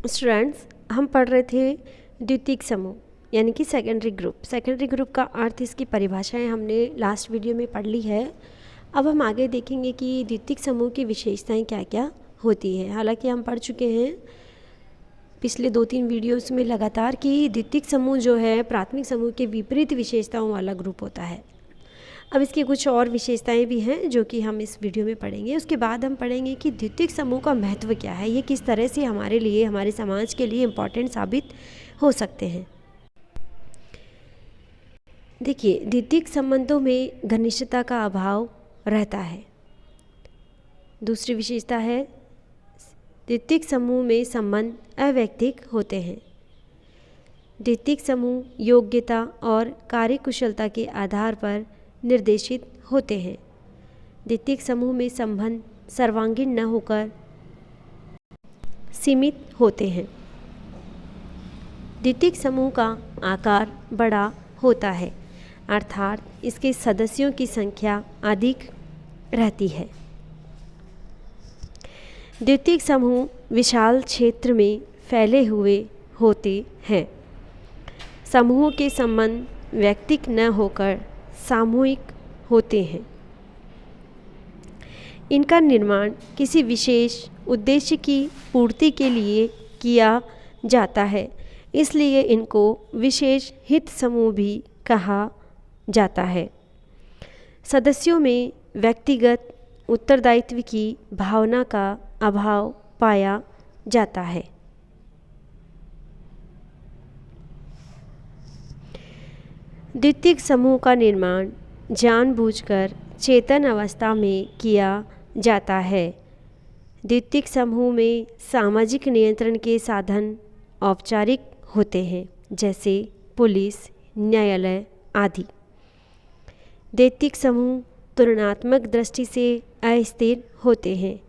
Students, हम पढ़ रहे थे द्वितीयक समूह यानी कि सेकेंडरी ग्रुप। सेकेंडरी ग्रुप का अर्थ, इसकी परिभाषाएं हमने लास्ट वीडियो में पढ़ ली है। अब हम आगे देखेंगे कि द्वितीयक समूह की विशेषताएं क्या क्या होती है। हालांकि हम पढ़ चुके हैं पिछले 2-3 वीडियोस में लगातार कि द्वितीयक समूह जो है प्राथमिक समूह के विपरीत विशेषताओं वाला ग्रुप होता है। अब इसकी कुछ और विशेषताएं भी हैं जो कि हम इस वीडियो में पढ़ेंगे। उसके बाद हम पढ़ेंगे कि द्वितीयक समूह का महत्व क्या है, ये किस तरह से हमारे लिए, हमारे समाज के लिए इम्पॉर्टेंट साबित हो सकते हैं। देखिए, द्वितीयक संबंधों में घनिष्ठता का अभाव रहता है। दूसरी विशेषता है द्वितीयक समूह में संबंध अवैयक्तिक होते हैं। द्वितीयक समूह योग्यता और कार्यकुशलता के आधार पर निर्देशित होते हैं। द्वितीयक समूह में संबंध सर्वांगीण न होकर सीमित होते हैं। द्वितीयक समूह का आकार बड़ा होता है, अर्थात इसके सदस्यों की संख्या अधिक रहती है। द्वितीयक समूह विशाल क्षेत्र में फैले हुए होते हैं। समूहों के संबंध व्यक्तिक न होकर सामूहिक होते हैं। इनका निर्माण किसी विशेष उद्देश्य की पूर्ति के लिए किया जाता है, इसलिए इनको विशेष हित समूह भी कहा जाता है। सदस्यों में व्यक्तिगत उत्तरदायित्व की भावना का अभाव पाया जाता है। द्वितीयक समूह का निर्माण जानबूझकर चेतन अवस्था में किया जाता है। द्वितीयक समूह में सामाजिक नियंत्रण के साधन औपचारिक होते हैं, जैसे पुलिस, न्यायालय आदि। द्वितीयक समूह तुलनात्मक दृष्टि से अस्थिर होते हैं।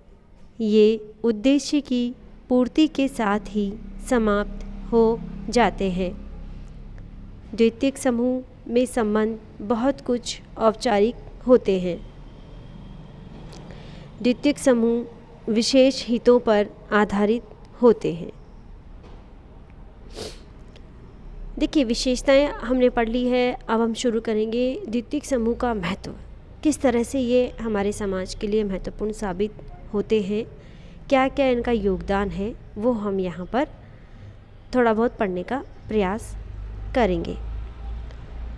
ये उद्देश्य की पूर्ति के साथ ही समाप्त हो जाते हैं। द्वितीयक समूह में संबंध बहुत कुछ औपचारिक होते हैं। द्वितीयक समूह विशेष हितों पर आधारित होते हैं। देखिए, विशेषताएं हमने पढ़ ली है। अब हम शुरू करेंगे द्वितीयक समूह का महत्व, किस तरह से ये हमारे समाज के लिए महत्वपूर्ण साबित होते हैं, क्या क्या इनका योगदान है, वो हम यहाँ पर थोड़ा बहुत पढ़ने का प्रयास करेंगे।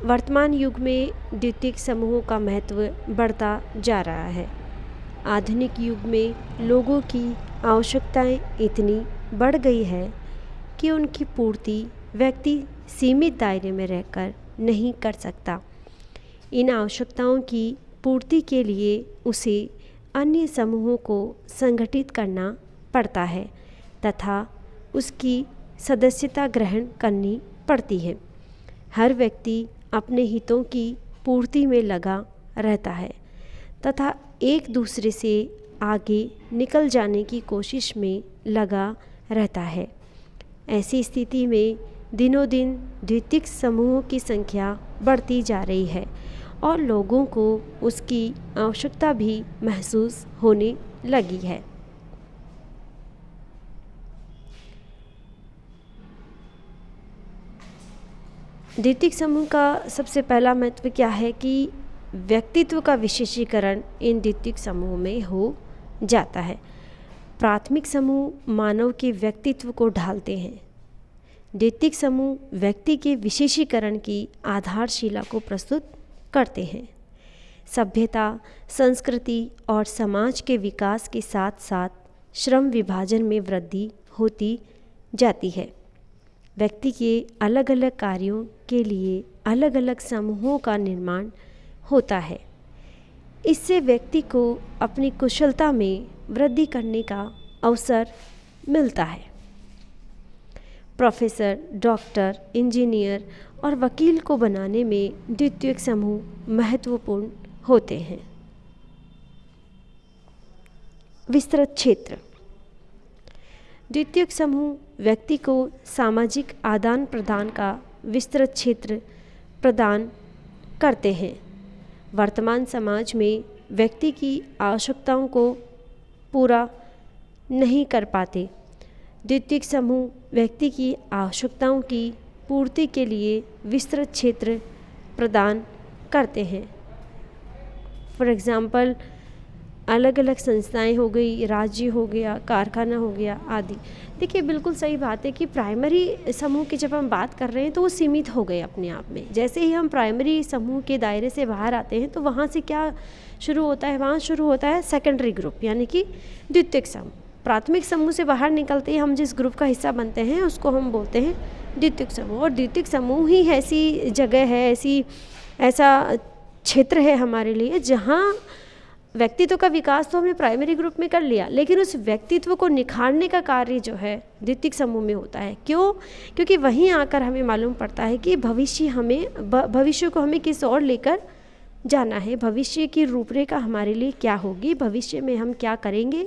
वर्तमान युग में द्वितीयक समूहों का महत्व बढ़ता जा रहा है। आधुनिक युग में लोगों की आवश्यकताएं इतनी बढ़ गई है कि उनकी पूर्ति व्यक्ति सीमित दायरे में रहकर नहीं कर सकता। इन आवश्यकताओं की पूर्ति के लिए उसे अन्य समूहों को संगठित करना पड़ता है तथा उसकी सदस्यता ग्रहण करनी पड़ती है। हर व्यक्ति अपने हितों की पूर्ति में लगा रहता है तथा एक दूसरे से आगे निकल जाने की कोशिश में लगा रहता है। ऐसी स्थिति में दिनों दिन द्वितीयक समूहों की संख्या बढ़ती जा रही है और लोगों को उसकी आवश्यकता भी महसूस होने लगी है। द्वितीयक समूह का सबसे पहला महत्व क्या है कि व्यक्तित्व का विशेषीकरण इन द्वितीयक समूह में हो जाता है। प्राथमिक समूह मानव के व्यक्तित्व को ढालते हैं। द्वितीयक समूह व्यक्ति के विशेषीकरण की आधारशिला को प्रस्तुत करते हैं। सभ्यता, संस्कृति और समाज के विकास के साथ साथ श्रम विभाजन में वृद्धि होती जाती है। व्यक्ति के अलग अलग कार्यों के लिए अलग अलग समूहों का निर्माण होता है। इससे व्यक्ति को अपनी कुशलता में वृद्धि करने का अवसर मिलता है। प्रोफेसर, डॉक्टर, इंजीनियर और वकील को बनाने में द्वितीयक समूह महत्वपूर्ण होते हैं। विस्तृत क्षेत्र। द्वितीयक समूह व्यक्ति को सामाजिक आदान प्रदान का विस्तृत क्षेत्र प्रदान करते हैं। वर्तमान समाज में व्यक्ति की आवश्यकताओं को पूरा नहीं कर पाते द्वितीयक समूह व्यक्ति की आवश्यकताओं की पूर्ति के लिए विस्तृत क्षेत्र प्रदान करते हैं। फॉर एग्ज़ाम्पल अलग अलग संस्थाएं हो गई, राज्य हो गया, कारखाना हो गया आदि। देखिए बिल्कुल सही बात है कि प्राइमरी समूह की जब हम बात कर रहे हैं तो वो सीमित हो गए अपने आप में। जैसे ही हम प्राइमरी समूह के दायरे से बाहर आते हैं तो वहाँ से क्या शुरू होता है, वहाँ शुरू होता है सेकेंडरी ग्रुप यानी कि द्वितीयक समूह। प्राथमिक समूह से बाहर निकलते ही हम जिस ग्रुप का हिस्सा बनते हैं उसको हम बोलते हैं द्वितीयक समूह। और द्वितीयक समूह ही ऐसी जगह है, ऐसा क्षेत्र है हमारे लिए जहाँ व्यक्तित्व का विकास तो हमने प्राइमरी ग्रुप में कर लिया, लेकिन उस व्यक्तित्व को निखारने का कार्य जो है द्वितीयक समूह में होता है। क्यों? क्योंकि वहीं आकर हमें मालूम पड़ता है कि भविष्य को हमें किस ओर लेकर जाना है, भविष्य की रूपरेखा हमारे लिए क्या होगी, भविष्य में हम क्या करेंगे,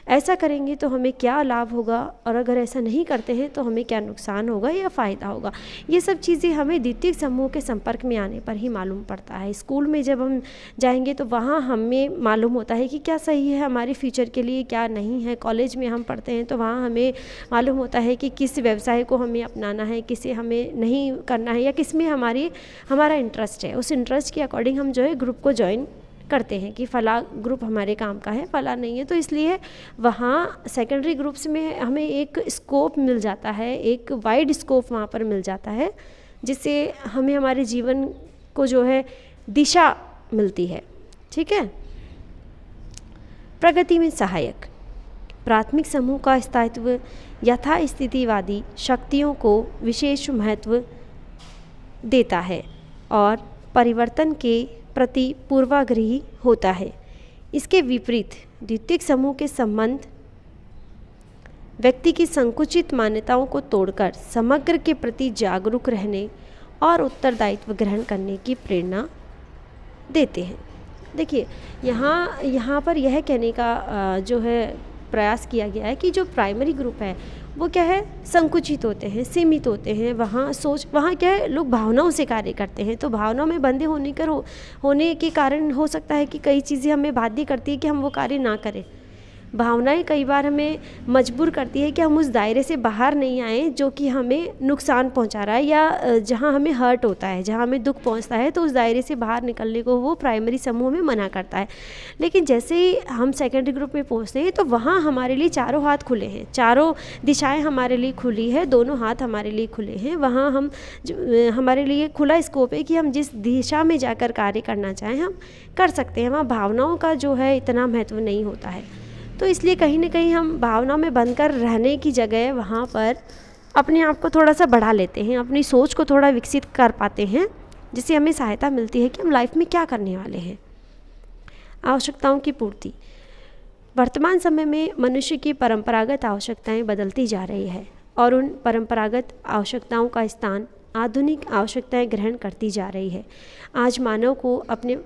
ऐसा करेंगे तो हमें क्या लाभ होगा और अगर ऐसा नहीं करते हैं तो हमें क्या नुकसान होगा या फ़ायदा होगा। ये सब चीज़ें हमें द्वितीयक समूह के संपर्क में आने पर ही मालूम पड़ता है। स्कूल में जब हम जाएंगे तो वहाँ हमें मालूम होता है कि क्या सही है हमारे फ्यूचर के लिए, क्या नहीं है। कॉलेज में हम पढ़ते हैं तो वहाँ हमें मालूम होता है कि किस व्यवसाय को हमें अपनाना है, किसे हमें नहीं करना है या किस में हमारा इंटरेस्ट है। उस इंटरेस्ट के अकॉर्डिंग हम जो है ग्रुप को ज्वाइन करते हैं कि फला ग्रुप हमारे काम का है, फला नहीं है। तो इसलिए वहाँ सेकेंडरी ग्रुप्स में हमें एक स्कोप मिल जाता है, एक वाइड स्कोप वहाँ पर मिल जाता है, जिससे हमें हमारे जीवन को जो है दिशा मिलती है। ठीक है। प्रगति में सहायक प्राथमिक समूह का स्थायित्व यथास्थितिवादी शक्तियों को विशेष महत्व देता है और परिवर्तन के प्रति पूर्वाग्रही होता है। इसके विपरीत द्वितीयक समूह के संबंध व्यक्ति की संकुचित मान्यताओं को तोड़कर समग्र के प्रति जागरूक रहने और उत्तरदायित्व ग्रहण करने की प्रेरणा देते हैं। देखिए यहाँ पर यह कहने का जो है प्रयास किया गया है कि जो प्राइमरी ग्रुप है वो क्या है, संकुचित होते हैं, सीमित होते हैं। वहाँ क्या है, लोग भावनाओं से कार्य करते हैं। तो भावनाओं में बंधे होने के कारण हो सकता है कि कई चीज़ें हमें बाध्य करती है कि हम वो कार्य ना करें। भावनाएं कई बार हमें मजबूर करती है कि हम उस दायरे से बाहर नहीं आएँ जो कि हमें नुकसान पहुंचा रहा है या जहां हमें हर्ट होता है, जहां हमें दुख पहुंचता है, तो उस दायरे से बाहर निकलने को वो प्राइमरी समूह में मना करता है। लेकिन जैसे ही हम सेकेंडरी ग्रुप में पहुंचते हैं तो वहाँ हमारे लिए चारों हाथ खुले हैं, चारों दिशाएँ हमारे लिए खुली है, दोनों हाथ हमारे लिए खुले हैं। वहाँ हमारे लिए खुला स्कोप है कि हम जिस दिशा में जाकर कार्य करना चाहें हम कर सकते हैं। वहाँ भावनाओं का जो है इतना महत्व नहीं होता है। तो इसलिए कहीं ना कहीं हम भावना में बंधकर रहने की जगह वहाँ पर अपने आप को थोड़ा सा बढ़ा लेते हैं, अपनी सोच को थोड़ा विकसित कर पाते हैं, जिससे हमें सहायता मिलती है कि हम लाइफ में क्या करने वाले हैं। आवश्यकताओं की पूर्ति। वर्तमान समय में मनुष्य की परंपरागत आवश्यकताएं बदलती जा रही है और उन परंपरागत आवश्यकताओं का स्थान आधुनिक आवश्यकताएं ग्रहण करती जा रही है। आज मानव को अपने